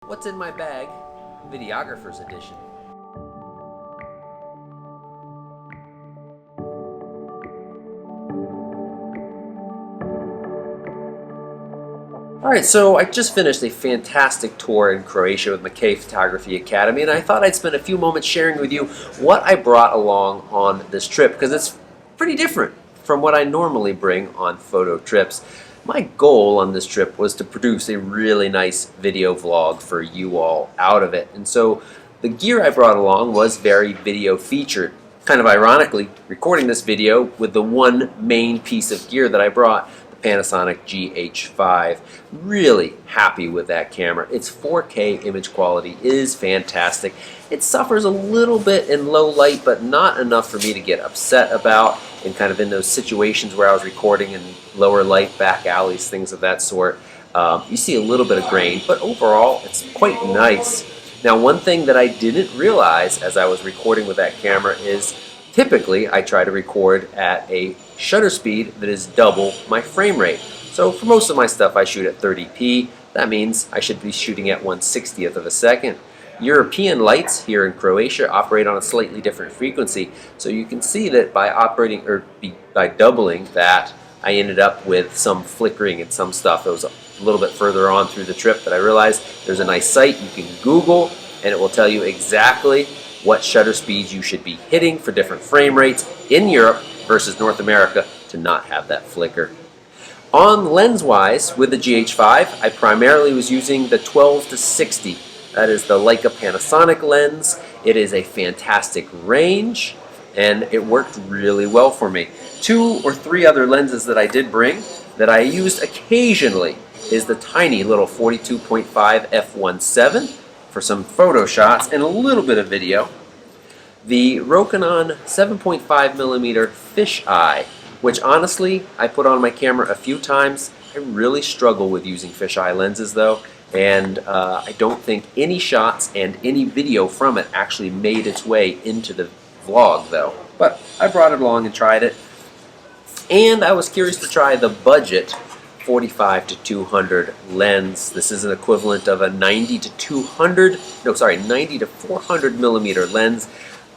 What's in my bag? Videographer's edition. Alright, so I just finished a fantastic tour in Croatia with McKay Photography Academy, and I thought I'd spend a few moments sharing with you what I brought along on this trip, because it's pretty different from what I normally bring on photo trips. My goal on this trip was to produce a really nice video vlog for you all out of it, and so the gear I brought along was very video featured. Kind of ironically, recording this video with the one main piece of gear that I brought, Panasonic GH5. Really happy with that camera. Its 4K image quality is fantastic. It suffers a little bit in low light, but not enough for me to get upset about, and kind of in those situations where I was recording in lower light, back alleys, things of that sort. You see a little bit of grain, but overall it's quite nice. Now, one thing that I didn't realize as I was recording with that camera is typically I try to record at a shutter speed that is double my frame rate. So for most of my stuff I shoot at 30p. That means I should be shooting at 1/60th of a second. European lights here in Croatia operate on a slightly different frequency, so you can see that by doubling that, I ended up with some flickering and some stuff. It was a little bit further on through the trip that I realized there's a nice site you can Google, and it will tell you exactly what shutter speeds you should be hitting for different frame rates in Europe versus North America to not have that flicker. On lens-wise, with the GH5, I primarily was using the 12-60. That is the Leica Panasonic lens. It is a fantastic range, and it worked really well for me. 2 or 3 other lenses that I did bring that I used occasionally is the tiny little 42.5 f1.7 for some photo shots and a little bit of video. The Rokinon 7.5mm fisheye, which honestly I put on my camera a few times. I really struggle with using fisheye lenses though, and I don't think any shots and any video from it actually made its way into the vlog though. But I brought it along and tried it, and I was curious to try the budget 45 to 200 lens. This is an equivalent of a 90 to 400 millimeter lens.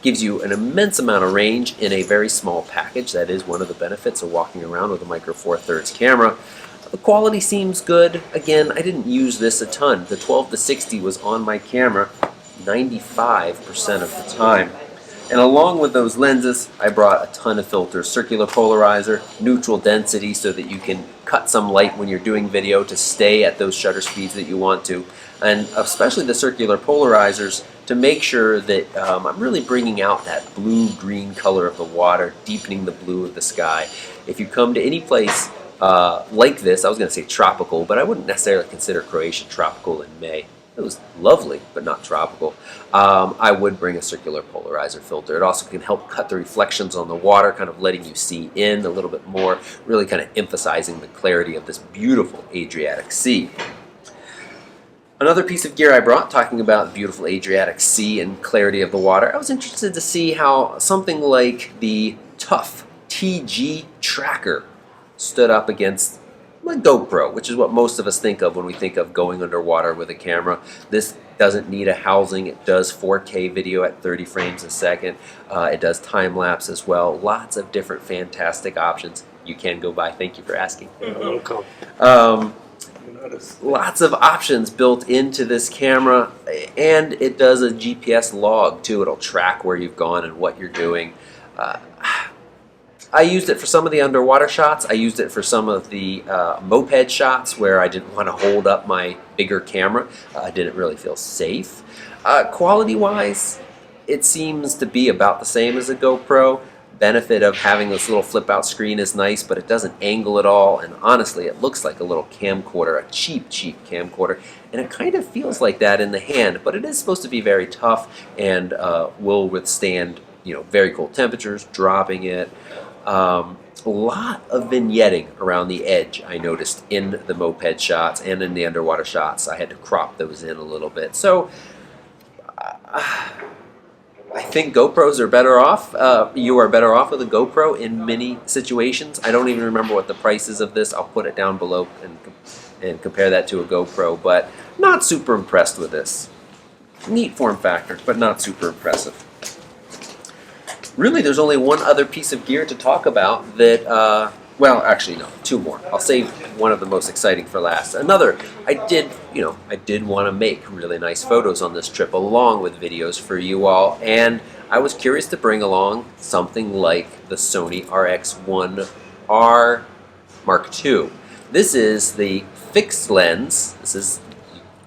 Gives you an immense amount of range in a very small package. That is one of the benefits of walking around with a Micro Four Thirds camera. The quality seems good. Again, I didn't use this a ton. The 12-60 was on my camera 95% of the time. And along with those lenses, I brought a ton of filters. Circular polarizer, neutral density so that you can cut some light when you're doing video to stay at those shutter speeds that you want to. And especially the circular polarizers to make sure that I'm really bringing out that blue-green color of the water, deepening the blue of the sky. If you come to any place like this, I was going to say tropical, but I wouldn't necessarily consider Croatia tropical in May. It was lovely, but not tropical. I would bring a circular polarizer filter. It also can help cut the reflections on the water, kind of letting you see in a little bit more, really kind of emphasizing the clarity of this beautiful Adriatic Sea. Another piece of gear I brought, talking about the beautiful Adriatic Sea and clarity of the water, I was interested to see how something like the Tough TG Tracker stood up against my GoPro, which is what most of us think of when we think of going underwater with a camera. This doesn't need a housing. It does 4K video at 30 frames a second. It does time-lapse as well. Lots of different fantastic options you can go by. Thank you for asking. You're welcome. Lots of options built into this camera, and it does a GPS log too. It'll track where you've gone and what you're doing. I used it for some of the underwater shots. I used it for some of the moped shots where I didn't want to hold up my bigger camera. I didn't really feel safe. Quality-wise, it seems to be about the same as a GoPro. Benefit of having this little flip-out screen is nice, but it doesn't angle at all, and honestly, it looks like a little camcorder, a cheap camcorder, and it kind of feels like that in the hand, but it is supposed to be very tough and will withstand, very cold temperatures, dropping it. A lot of vignetting around the edge I noticed in the moped shots and in the underwater shots. I had to crop those in a little bit. So I think GoPros are better off. You are better off with a GoPro in many situations. I don't even remember what the price is of this. I'll put it down below and compare that to a GoPro, but not super impressed with this. Neat form factor, but not super impressive. Really, there's only one other piece of gear to talk about that, well, actually no, two more. I'll save one of the most exciting for last. Another, I did want to make really nice photos on this trip along with videos for you all, and I was curious to bring along something like the Sony RX1R Mark II. This is the fixed lens. This is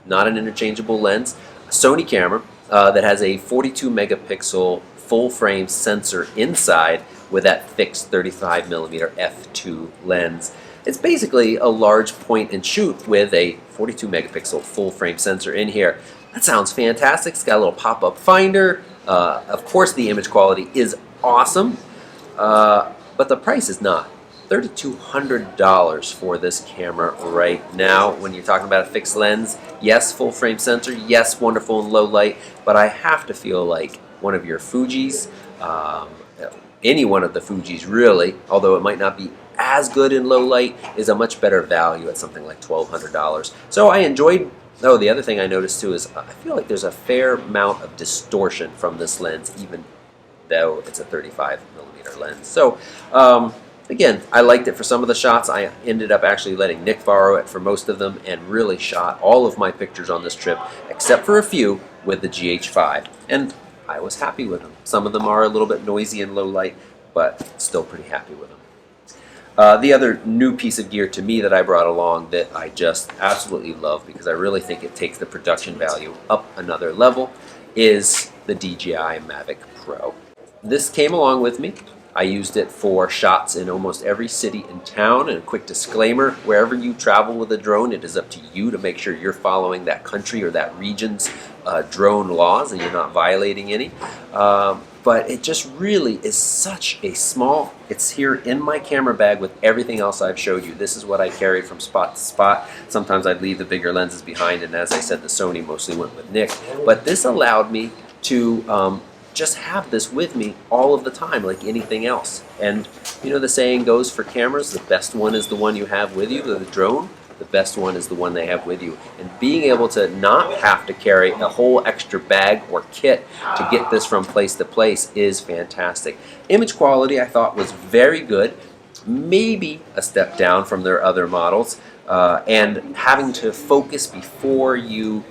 not an interchangeable lens. A Sony camera that has a 42 megapixel full frame sensor inside with that fixed 35mm f2 lens. It's basically a large point and shoot with a 42 megapixel full frame sensor in here. That sounds fantastic. It's got a little pop-up finder. Of course the image quality is awesome, but the price is not. $3,200 for this camera right now. When you're talking about a fixed lens, yes, full frame sensor, yes, wonderful in low light, but I have to feel like one of your Fujis, any one of the Fujis really, although it might not be as good in low light, is a much better value at something like $1,200. So I enjoyed. Oh, the other thing I noticed too is I feel like there's a fair amount of distortion from this lens, even though it's a 35mm lens. So again, I liked it for some of the shots. I ended up actually letting Nick borrow it for most of them and really shot all of my pictures on this trip, except for a few, with the GH5. And I was happy with them. Some of them are a little bit noisy in low light, but still pretty happy with them. The other new piece of gear to me that I brought along that I just absolutely love because I really think it takes the production value up another level is the DJI Mavic Pro. This came along with me. I used it for shots in almost every city in town. And a quick disclaimer, wherever you travel with a drone, it is up to you to make sure you're following that country or that region's drone laws and you're not violating any. But it just really is such a small, it's here in my camera bag with everything else I've showed you. This is what I carried from spot to spot. Sometimes I'd leave the bigger lenses behind, and as I said, the Sony mostly went with Nick. But this allowed me to just have this with me all of the time, like anything else. And you know the saying goes for cameras, the best one is the one you have with you, the drone. The best one is the one they have with you. And being able to not have to carry a whole extra bag or kit to get this from place to place is fantastic. Image quality I thought was very good, maybe a step down from their other models. And having to focus before you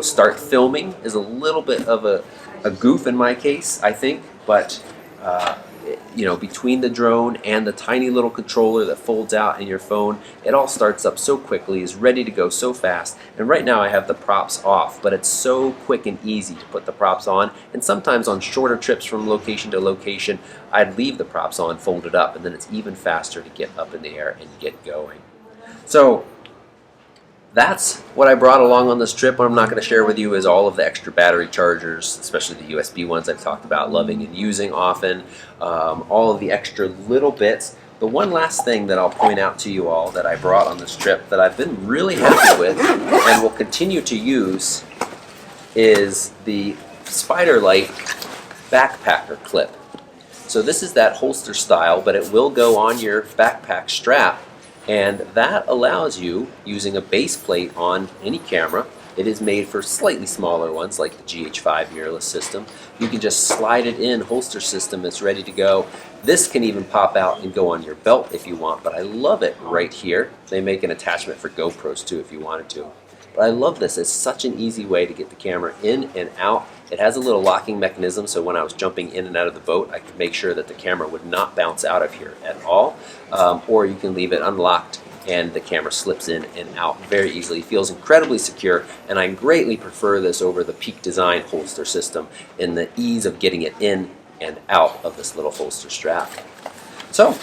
start filming is a little bit of a goof in my case, I think, but between the drone and the tiny little controller that folds out in your phone, it all starts up so quickly, is ready to go so fast. And right now I have the props off, but it's so quick and easy to put the props on. And sometimes on shorter trips from location to location, I'd leave the props on folded up, and then it's even faster to get up in the air and get going. So that's what I brought along on this trip. What I'm not going to share with you is all of the extra battery chargers, especially the USB ones I've talked about loving and using often, all of the extra little bits. The one last thing that I'll point out to you all that I brought on this trip that I've been really happy with and will continue to use is the Spiderlight backpacker clip. So this is that holster style, but it will go on your backpack strap. And that allows you, using a base plate on any camera, it is made for slightly smaller ones like the GH5 mirrorless system. You can just slide it in, holster system, it's ready to go. This can even pop out and go on your belt if you want, but I love it right here. They make an attachment for GoPros too if you wanted to. But I love this. It's such an easy way to get the camera in and out. It has a little locking mechanism, so when I was jumping in and out of the boat, I could make sure that the camera would not bounce out of here at all. Or you can leave it unlocked and the camera slips in and out very easily. It feels incredibly secure, and I greatly prefer this over the Peak Design holster system in the ease of getting it in and out of this little holster strap. So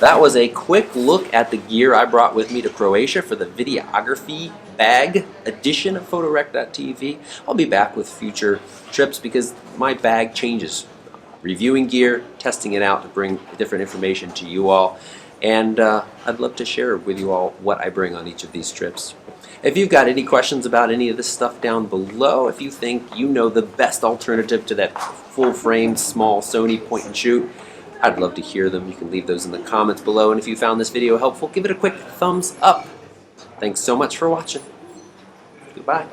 that was a quick look at the gear I brought with me to Croatia for the Videography bag edition of Photorec.tv. I'll be back with future trips because my bag changes. Reviewing gear, testing it out to bring different information to you all, and I'd love to share with you all what I bring on each of these trips. If you've got any questions about any of this stuff down below, if you think you know the best alternative to that full-frame small Sony point and shoot, I'd love to hear them. You can leave those in the comments below, and if you found this video helpful, give it a quick thumbs up. Thanks so much for watching. Goodbye.